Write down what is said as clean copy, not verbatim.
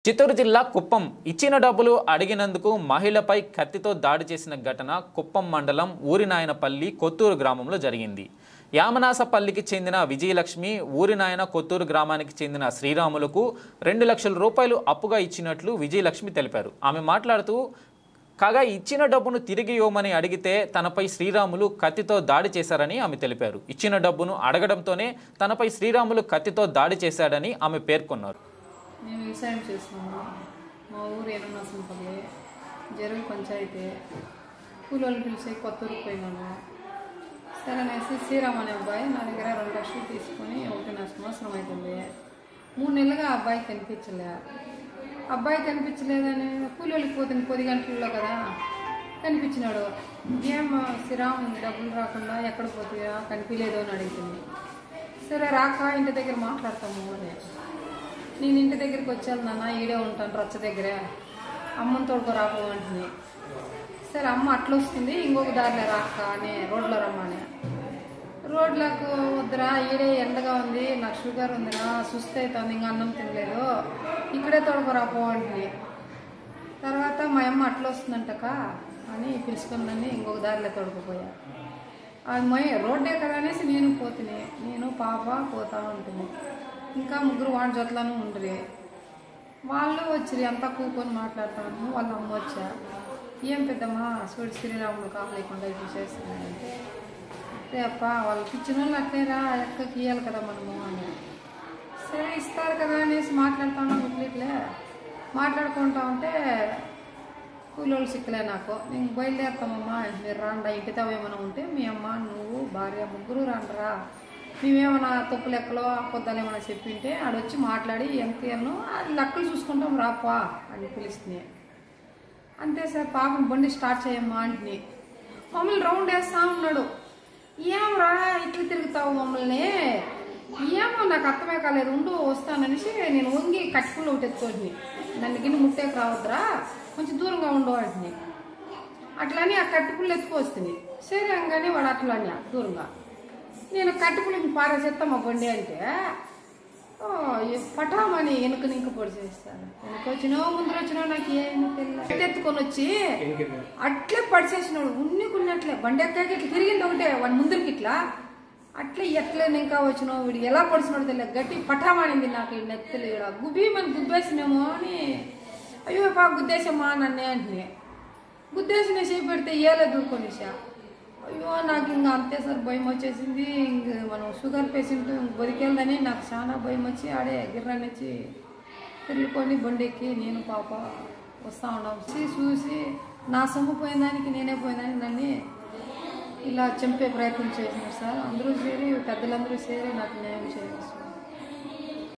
చిత్తూరు జిల్లా కుప్పం ఇచ్చిన డబ్బులు అడిగినందుకు మహిళపై కత్తితో దాడి చేసిన ఘటన కుప్పం మండలం ఊరినాయనపల్లి కొత్తూరు గ్రామంలో జరిగింది. యామనాసపల్లికి చెందిన విజయలక్ష్మి, ఊరినాయన కొత్తూరు గ్రామానికి చెందిన శ్రీరాములకు 2 లక్షల రూపాయలు అప్పుగా ఇచ్చినట్లు విజయలక్ష్మి తెలిపారు. ఆమె మాట్లాడుతూ కాగా ఇచ్చిన డబ్బును తిరిగి ఇవ్వమని అడిగితే తనపై శ్రీరాములు కత్తితో దాడి చేశారని ఆమె తెలిపారు. ఇచ్చిన డబ్బును అడగడంతోనే తనపై శ్రీరాములు కత్తితో దాడి చేశాడని ఆమె పేర్కొన్నారు. మేము వ్యవసాయం చేస్తున్నాము. మా ఊరు యామనాసపల్లి జరుగు పంచాయతీ. కూలోళ్ళు పిలిచి కొత్తూరుకు పోయినాము. సరే అనేసి శ్రీరామ్ అనే అబ్బాయి నా దగ్గర 2 లక్షలు తీసుకొని 1.5 సంవత్సరం అవుతుంది. 3 నెలలుగా ఆ అబ్బాయి కనిపించలేదని కూలోళ్ళకి పోతుంది 10 గంటల్లో కదా కనిపించినాడు. ఏం శ్రీరామ్ డబ్బులు రాకుండా ఎక్కడ పోతుందా కనిపించలేదు అని అడుగుతుంది. సరే రాక ఇంటి దగ్గర మాట్లాడతాము అని. నేను ఇంటి దగ్గరికి వచ్చాను నాన్న, ఈడే ఉంటాను రచ్చ దగ్గర, అమ్మని తోడుకో రాకు అంటుంది. సరే అమ్మ అట్లా వస్తుంది, ఇంకొక దారిలో రాక అని రోడ్లో రమ్మని. రోడ్లకు వద్దురా, ఈడే ఎండగా ఉంది, నాకు షుగర్ ఉందిరా, సుస్థ అవుతుంది, ఇంకా అన్నం తినలేదు, ఇక్కడే తోడుకో రాపో అంటుంది. తర్వాత మా అమ్మ అట్లా వస్తుందంటక అని పిలుచుకున్నాన్ని ఇంకొక దారిలో తోడుకుపోయా. అది రోడ్డే కదా అనేసి నేను పోతున్నా, నేను పాప పోతా ఉంటుంది. ఇంకా 3 వాడి జొట్లను ఉండరు. వాళ్ళు వచ్చి అంతా కూకొని మాట్లాడతాను. వాళ్ళ అమ్మ వచ్చా, ఏం పెద్దమ్మా సూడి శ్రీరాములు కావలేకుండా ఇది చేస్తున్నానంటే, రేప వాళ్ళకి ఇచ్చిన వాళ్ళు అట్లేరా ఎక్కకి ఇవ్వాలి కదా మనము అని. సరే ఇస్తారు కదా అనేసి మాట్లాడుతాను. ఇట్లే మాట్లాడుకుంటా ఉంటే కూలోళ్ళు సిక్కలే నాకు. నేను బయలుదేరుతామమ్మా, మీరు రాండా, ఇంటితో ఏమైనా ఉంటే మీ అమ్మ నువ్వు భార్య 3 రాండ్రా, మేమేమైనా తప్పు లెక్కలో కొద్దాలు ఏమైనా చెప్పింటే ఆడొచ్చి మాట్లాడి ఎంతను లెక్కలు చూసుకుంటాం రాపా అని పిలుస్తున్నాయి. అంతే సార్ పాపం బండి స్టార్ట్ చేయమ్మా అంటుని మమ్మల్ని రౌండ్ వేస్తా ఉన్నాడు. ఏమరా ఇట్లా తిరుగుతావు మమ్మల్ని, ఏమో నాకు అర్థమే కాలేదు, ఉండు వస్తాననేసి నేను వంగి కట్టుకుని ఒకటి ఎత్తుకోండి, నన్ను గిన్నె ముట్టేకి రావద్దురా, కొంచెం దూరంగా ఉండు వాటిని అట్లని ఆ కట్టుకుళ్ళు ఎత్తుకొస్తుంది. సరే అనగానే వాడు అట్లా అని దూరంగా నేను కట్టుకులకి పారేసేస్తా మా బండి అంటే పటామని వెనుక పొడి చేస్తాను. వెనక వచ్చినో ముందర వచ్చినో నాకు ఏమో తెలియదు. ఎత్తుకొని వచ్చి అట్లే పడిచేసినాడు, ఉన్నట్లే బండి ఎక్కాక ఇట్లా తిరిగింది ఒకటే వాడి ముందరికి ఇట్లా అట్లే ఎట్లే ఇంకా వచ్చినావు వీడు ఎలా పడిచినాడు తెలియదు. గట్టి పటామనింది నాకు ఈ నెత్తలు గుబీమని గుబ్బేసినేమో అని. అయ్యో పాప గుద్దేశమ్మా నన్నే అంటే గుద్దేసిన చేయి పెడితే ఏలే దూరుకొనిసా. అయ్యో నాకు ఇంకా అంతే సార్ భయం వచ్చేసింది. ఇంక మనం షుగర్ పేషెంట్ బతికేళ్ళదని నాకు చాలా భయం వచ్చి ఆడే గిర్రనిచ్చి తిరుగుకొని బండెక్కి నేను పాప వస్తూ ఉన్నాం. చూసి నా సొమ్ము పోయేదానికి నేనే పోయేదానికి నన్ను ఇలా చంపే ప్రయత్నం చేసినారు సార్. అందరూ చేరి పెద్దలందరూ చేరి నాకు న్యాయం చేయాలి సార్.